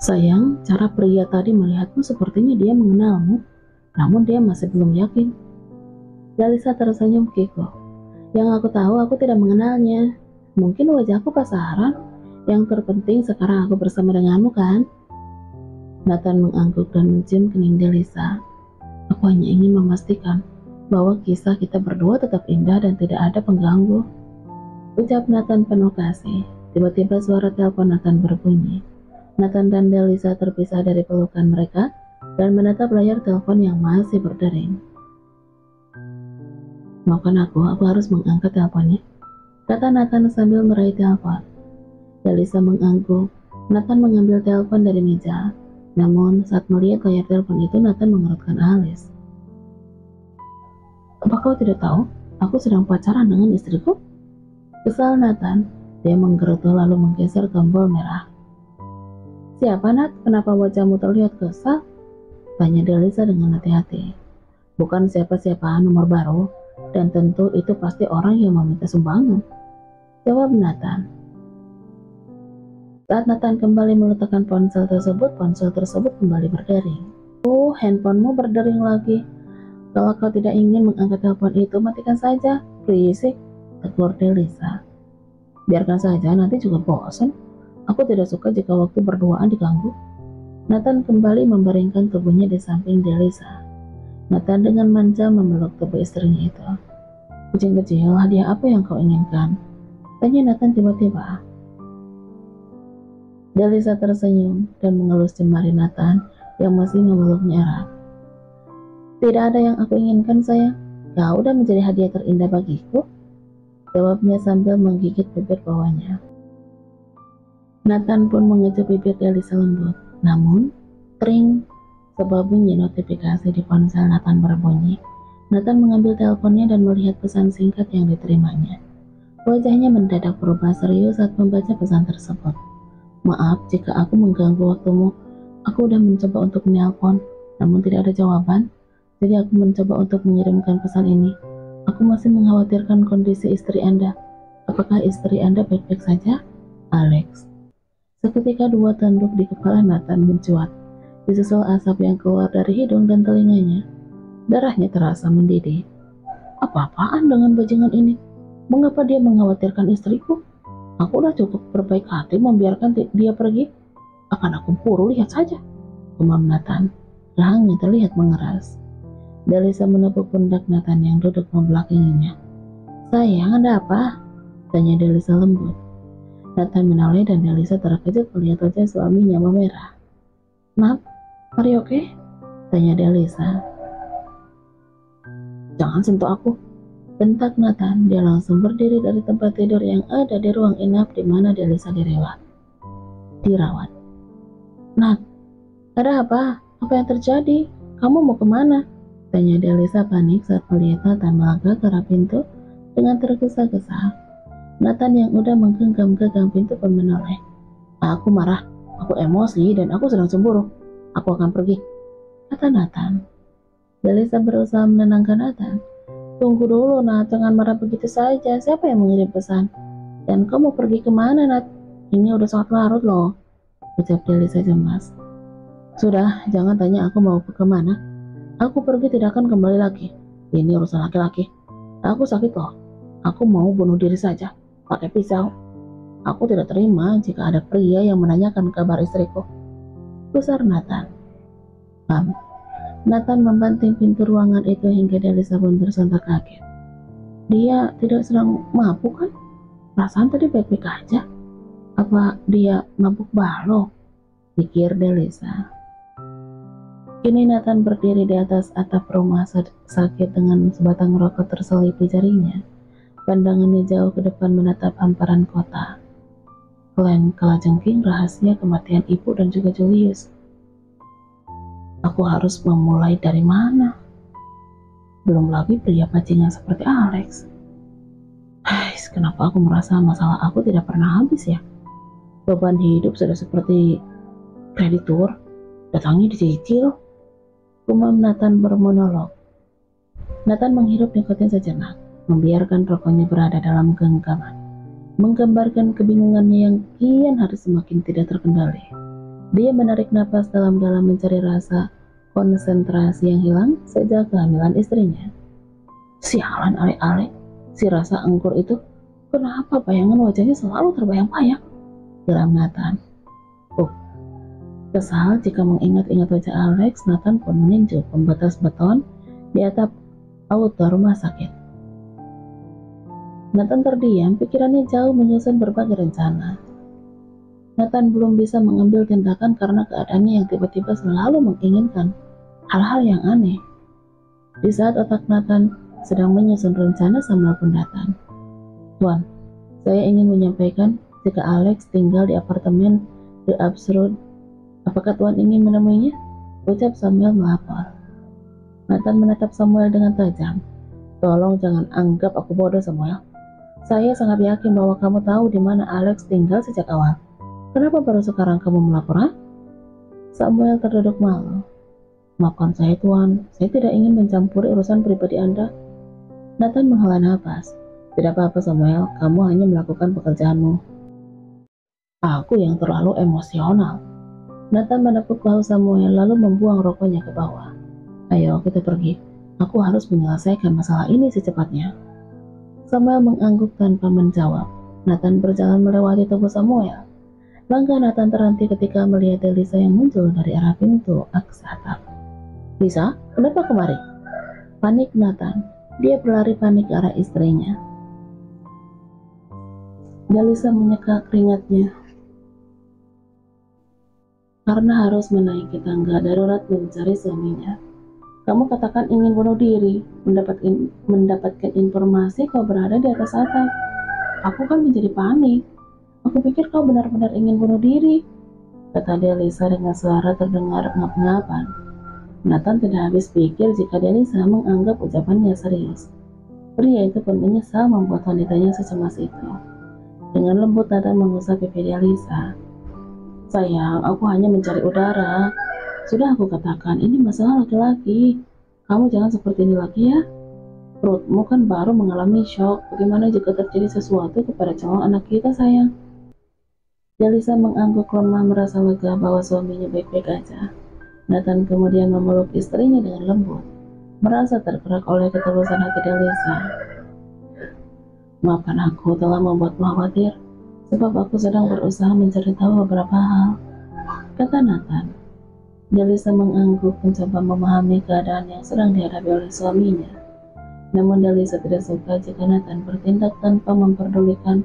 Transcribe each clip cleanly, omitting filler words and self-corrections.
Sayang, cara pria tadi melihatmu sepertinya dia mengenalmu, namun dia masih belum yakin. Dalisa tersenyum kiko. Yang aku tahu aku tidak mengenalnya. Mungkin wajahku pasaran. Yang terpenting sekarang aku bersama denganmu kan? Nathan mengangguk dan mencium kening Dalisa. Aku hanya ingin memastikan bahwa kisah kita berdua tetap indah dan tidak ada pengganggu. Ucap Nathan penuh kasih. Tiba-tiba suara telepon Nathan berbunyi. Nathan dan Dalisa terpisah dari pelukan mereka dan menatap layar telepon yang masih berdering. Maafkan aku harus mengangkat teleponnya, kata Nathan sambil meraih telepon. Dalisa mengangguk. Nathan mengambil telepon dari meja. Namun saat melihat layar telepon itu, Nathan mengerutkan alis. Apa kau tidak tahu? Aku sedang pacaran dengan istriku? Kesal Nathan. Dia menggerutu lalu menggeser tombol merah. Siapa Nat? Kenapa wajahmu terlihat kesal? Tanya Dalisa dengan hati-hati. Bukan siapa-siapa nomor baru, dan tentu itu pasti orang yang meminta sumbangan. Jawab Nathan. Saat Nathan kembali meletakkan ponsel tersebut kembali berdering. Oh, handphonemu berdering lagi. Kalau kau tidak ingin mengangkat telepon itu, matikan saja. Berisik, tegur Dalisa. Biarkan saja, nanti juga bosan. Aku tidak suka jika waktu berduaan diganggu. Nathan kembali membaringkan tubuhnya di samping Dalisa. Nathan dengan manja memeluk tubuh istrinya itu. Kucing kecil, hadiah apa yang kau inginkan? Tanya Nathan tiba-tiba. Dalisa tersenyum dan mengelus jemari Nathan yang masih memeluknya erat. Tidak ada yang aku inginkan, sayang. Kau udah menjadi hadiah terindah bagiku. Jawabnya sambil menggigit bibir bawahnya. Nathan pun mengecup bibir Dalisa lembut. Namun, tring, sebuah bunyi notifikasi di ponsel Nathan berbunyi. Nathan mengambil teleponnya dan melihat pesan singkat yang diterimanya. Wajahnya mendadak berubah serius saat membaca pesan tersebut. Maaf jika aku mengganggu waktumu. Aku udah mencoba untuk menelpon, namun tidak ada jawaban. Jadi aku mencoba untuk mengirimkan pesan ini. Aku masih mengkhawatirkan kondisi istri Anda. Apakah istri Anda baik-baik saja? Alex. Seketika dua tanduk di kepala Nathan mencuat, disusul asap yang keluar dari hidung dan telinganya. Darahnya terasa mendidih. Apa-apaan dengan bajingan ini? Mengapa dia mengkhawatirkan istriku? Aku udah cukup berbaik hati membiarkan dia pergi. Akan aku buru lihat saja. Gumam Nathan. Rahangnya terlihat mengeras. Dalisa menepuk pundak Nathan yang duduk membelakanginya. Sayang, ada apa? Tanya Dalisa lembut. Nathan menoleh dan Dalisa terkejut melihat wajah suaminya memerah. Nat, are you okay? Tanya Dalisa. Jangan sentuh aku, bentak Nathan. Dia langsung berdiri dari tempat tidur yang ada di ruang inap di mana Dalisa dirawat. Nat, ada apa? Apa yang terjadi? Kamu mau kemana? Tanya Dalisa panik saat melihat Nathan melangkah ke arah pintu dengan tergesa-gesa. Nathan yang udah menggenggam-genggam pintu pun menoleh. Aku marah, aku emosi, dan aku sedang cemburu. Aku akan pergi, kata Nathan. Dalisa berusaha menenangkan Nathan. Tunggu dulu, Nat, jangan marah begitu saja. Siapa yang mengirim pesan? Dan kau mau pergi kemana, Nat? Ini udah sangat larut loh, ucap Dalisa cemas. Sudah, jangan tanya aku mau kemana. Aku pergi tidak akan kembali lagi. Ini urusan laki-laki. Aku sakit loh. Aku mau bunuh diri saja, pakai pisau. Aku tidak terima jika ada pria yang menanyakan kabar istriku. Gusar Nathan. Nathan membanting pintu ruangan itu hingga Dalisa pun tersentak kaget. Dia tidak sedang mabuk kan? Perasaan tadi baik-baik aja. Apa dia mabuk balo? Pikir Dalisa. Kini Nathan berdiri di atas atap rumah sakit dengan sebatang rokok terselip di jarinya. Pandangannya jauh ke depan menatap hamparan kota. Klaim kalajengking rahasia kematian ibu dan juga Julius. Aku harus memulai dari mana? Belum lagi pria bajingan seperti Alex. Kenapa aku merasa masalah aku tidak pernah habis ya? Beban hidup sudah seperti kreditur, datangnya dicicil. Gumam Nathan bermonolog. Nathan menghirup nikotin sejenak, membiarkan rokoknya berada dalam genggaman, menggambarkan kebingungannya yang kian hari semakin tidak terkendali. Dia menarik napas dalam-dalam mencari rasa konsentrasi yang hilang sejak kehamilan istrinya. Sialan Ale-Ale, si rasa angkur itu, kenapa bayangan wajahnya selalu terbayang-bayang? Geram Nathan. Oh, kesal jika mengingat-ingat wajah Alex, Nathan pun meninjau pembatas beton di atap outdoor rumah sakit. Nathan terdiam, pikirannya jauh menyusun berbagai rencana. Nathan belum bisa mengambil tindakan karena keadaannya yang tiba-tiba selalu menginginkan hal-hal yang aneh. Di saat otak Nathan sedang menyusun rencana, Samuel pun datang. Tuan, saya ingin menyampaikan jika Alex tinggal di apartemen The Absurd. Apakah Tuan ingin menemuinya? Ucap Samuel melapor. Nathan menatap Samuel dengan tajam. Tolong jangan anggap aku bodoh, Samuel. Saya sangat yakin bahwa kamu tahu di mana Alex tinggal sejak awal. Kenapa baru sekarang kamu melapor? Samuel terduduk malu. Maafkan saya, Tuan. Saya tidak ingin mencampuri urusan pribadi Anda. Nathan menghela nafas. Tidak apa-apa, Samuel. Kamu hanya melakukan pekerjaanmu. Aku yang terlalu emosional. Nathan menepuk bahu Samuel lalu membuang rokoknya ke bawah. Ayo, kita pergi. Aku harus menyelesaikan masalah ini secepatnya. Samuel mengangguk tanpa menjawab. Nathan berjalan melewati tubuh Samuel. Langkah Nathan terhenti ketika melihat Lisa yang muncul dari arah pintu akses atap. Lisa, kenapa kemari? Panik Nathan. Dia berlari panik ke arah istrinya. Lisa menyeka keringatnya karena harus menaiki tangga darurat mencari suaminya. Kamu katakan ingin bunuh diri, mendapatkan informasi kau berada di atas atap. Aku kan menjadi panik. Aku pikir kau benar-benar ingin bunuh diri, kata Lisa dengan suara terdengar ngap-ngapan. Nathan tidak habis pikir jika Lisa menganggap ucapannya serius. Pria itu pun menyesal membuat wanitanya secemas itu. Dengan lembut Nathan mengusap pipi Lisa. Sayang, aku hanya mencari udara. Sudah aku katakan, ini masalah laki-laki. Kamu jangan seperti ini lagi ya. Perutmu kan baru mengalami shock. Bagaimana jika terjadi sesuatu kepada calon anak kita, sayang? Lisa mengangguk lemah, merasa lega bahwa suaminya baik-baik aja. Nathan kemudian memeluk istrinya dengan lembut, merasa tergerak oleh ketulusan hati Lisa. Maafkan aku telah membuatmu khawatir, sebab aku sedang berusaha mencari tahu beberapa hal, kata Nathan. Lisa mengangguk mencoba memahami keadaan yang sedang dihadapi oleh suaminya. Namun Lisa tidak suka jika Nathan bertindak tanpa memperdulikan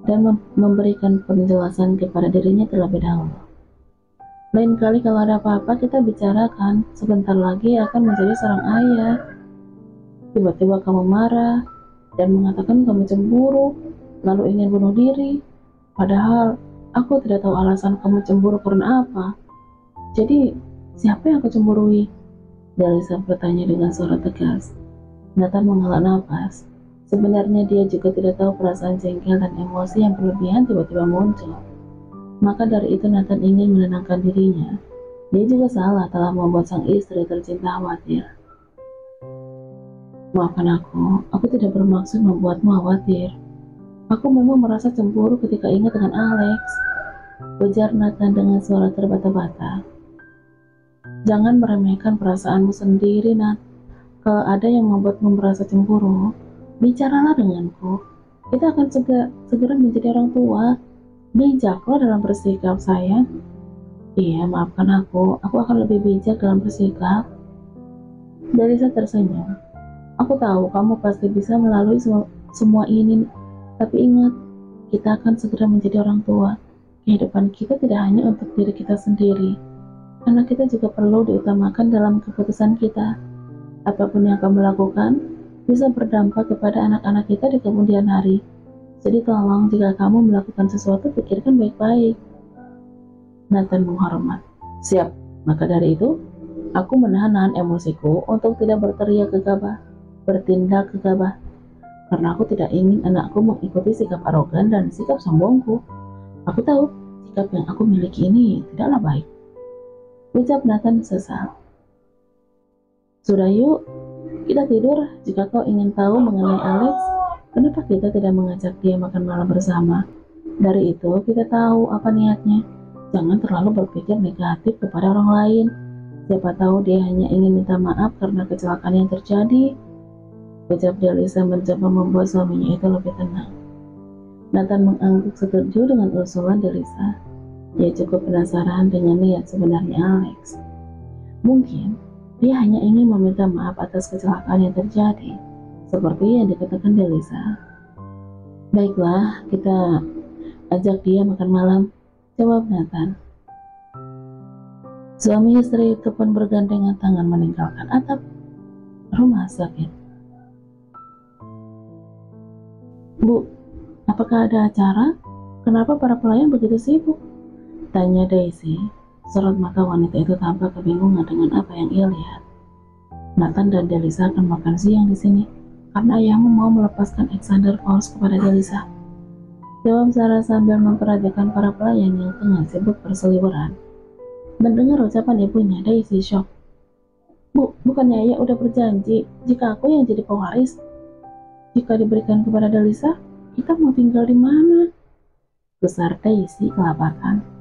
dan memberikan penjelasan kepada dirinya terlebih dahulu. Lain kali kalau ada apa-apa kita bicarakan, sebentar lagi akan menjadi seorang ayah. Tiba-tiba kamu marah dan mengatakan kamu cemburu, lalu ingin bunuh diri. Padahal aku tidak tahu alasan kamu cemburu karena apa. Jadi siapa yang aku cemburui? Lisa bertanya dengan suara tegas. Nathan menghela nafas. Sebenarnya dia juga tidak tahu perasaan jengkel dan emosi yang berlebihan tiba-tiba muncul. Maka dari itu Nathan ingin menenangkan dirinya. Dia juga salah telah membuat sang istri tercinta khawatir. Maafkan aku tidak bermaksud membuatmu khawatir. Aku memang merasa cemburu ketika ingat dengan Alex, ujar Nathan dengan suara terbata-bata. Jangan meremehkan perasaanmu sendiri, Nat. Kalau ada yang membuatmu merasa cemburu, bicaralah denganku. Kita akan segera menjadi orang tua. Bijaklah dalam bersikap, sayang. Iya, maafkan aku akan lebih bijak dalam bersikap. Lisa tersenyum. Aku tahu kamu pasti bisa melalui semua ini, tapi ingat, kita akan segera menjadi orang tua. Kehidupan kita tidak hanya untuk diri kita sendiri, karena kita juga perlu diutamakan dalam keputusan kita. Apapun yang kamu lakukan bisa berdampak kepada anak-anak kita di kemudian hari. Jadi tolong jika kamu melakukan sesuatu, pikirkan baik-baik. Nathan menghormat. Siap, maka dari itu, aku menahan emosiku untuk tidak bertindak gegabah. Karena aku tidak ingin anakku mengikuti sikap arogan dan sikap sombongku. Aku tahu, sikap yang aku miliki ini tidaklah baik, ucap Nathan sesal. Sudah yuk, kita tidur. Jika kau ingin tahu mengenai Alex, kenapa kita tidak mengajak dia makan malam bersama? Dari itu kita tahu apa niatnya. Jangan terlalu berpikir negatif kepada orang lain. Siapa tahu dia hanya ingin minta maaf karena kecelakaan yang terjadi. Ucap Delisa mencoba membuat suaminya itu lebih tenang. Nathan mengangguk setuju dengan usulan Delisa. Dia cukup penasaran dengan niat sebenarnya Alex. Mungkin dia hanya ingin meminta maaf atas kecelakaan yang terjadi, seperti yang dikatakan Delisa. Baiklah, kita ajak dia makan malam, jawab Nathan. Suami istri itu pun bergandengan tangan meninggalkan atap rumah sakit. Bu, apakah ada acara? Kenapa para pelayan begitu sibuk? Tanya Daisy. Sorot mata wanita itu tampak kebingungan dengan apa yang ia lihat. Nathan dan Delisa akan makan siang di sini karena ayahmu mau melepaskan Alexander Falls kepada Delisa. Jawab Sarah sambil memperhatikan para pelayan yang tengah sibuk berseliweran. Mendengar ucapan ibunya, Daisy shock. Bu, bukannya ayah udah berjanji jika aku yang jadi pewaris? Jika diberikan kepada Delisa, kita mau tinggal di mana? Besar Daisy kelabakan.